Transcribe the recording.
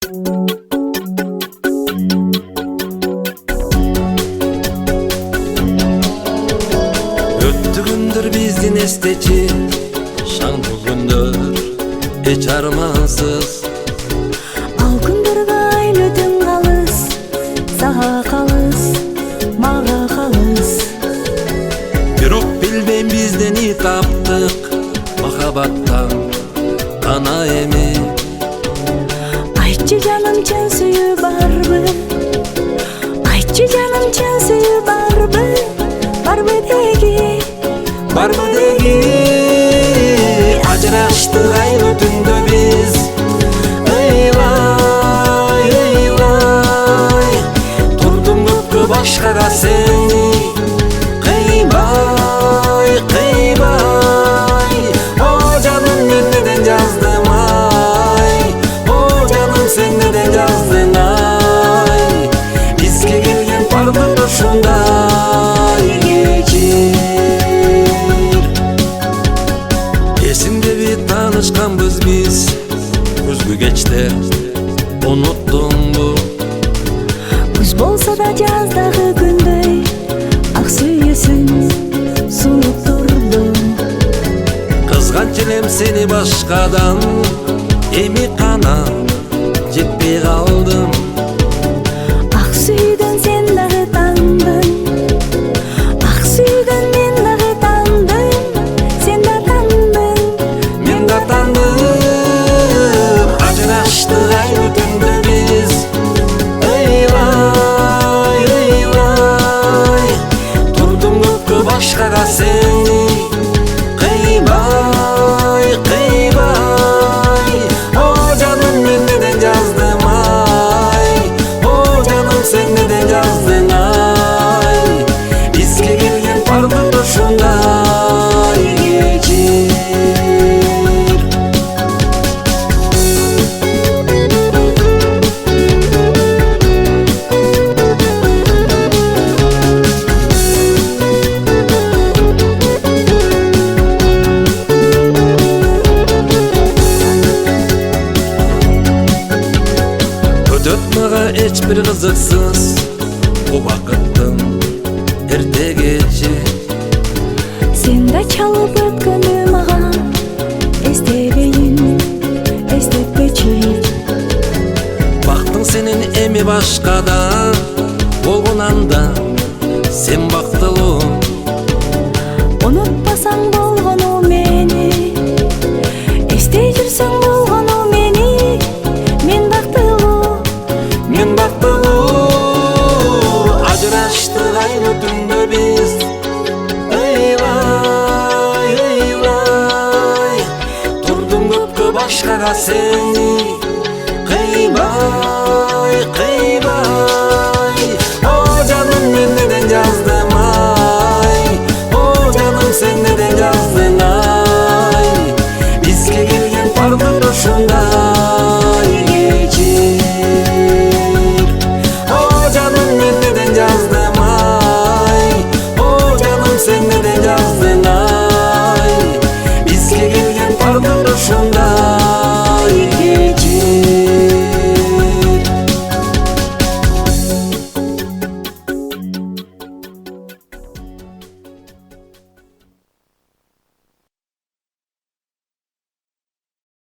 Өттү күндөр биздин эстечи, шаңдуу күндөр эч армансыз. Ал күндөргө айлы-түн калыс, сага калыс, мага калыс. Бирок билбейм биздени таптык, махабаттан гана эми. Айтчы жаным, чын сүйүү барбы? Айтчы жаным, чын сүйүү барбы? Барбы деги Ажыраштык айлы түндө биз. Ыйлай, ыйлай, турдум көккө башкара сени. Кыйбай, кыйбай, о жаным мен неден жаздым ай. О жаным сен неден жаздың ай. Бизге келген бардык ушундай кечир. Эсиңдеби таанышканбыз биз, күзгү кечте уnuttуңбу? Күз болсо да жаздагы күндөй, ак сүйүүсүң сунуп турду. Кызганч элем сени башкадан, эми кана жетпей калдым. Ак сүйүүдөн сен дагы тандың, ак сүйүүдөн мен дагы тандым. Сен да тандың, Мен да тандым, ажыраштык айлы түндө биз. Ыйлай, ыйлай, турдум көккө башкара сени. Кыйбай, кыйбай, о жаным мен неден жаздым ай. О жаным сен неден жаздың ай. Бизге келген бардык ушундай кечир. Өтөт мага эч бир кызыксыз убакыттын эрте кечи. сен да чалып өткөнү мага эстебейин, эстетпечи. Бактың сенин эми башкада болгон анда сен бактылуу. Унутпасаң болгону мени, эстей жүрсөң болгону мени. Мен бактылуу, Мен бактылуу, ажыраштык айлы түндө биз. Ыйлай, ыйлай, турдум көккө башкара сени. Кыйбай,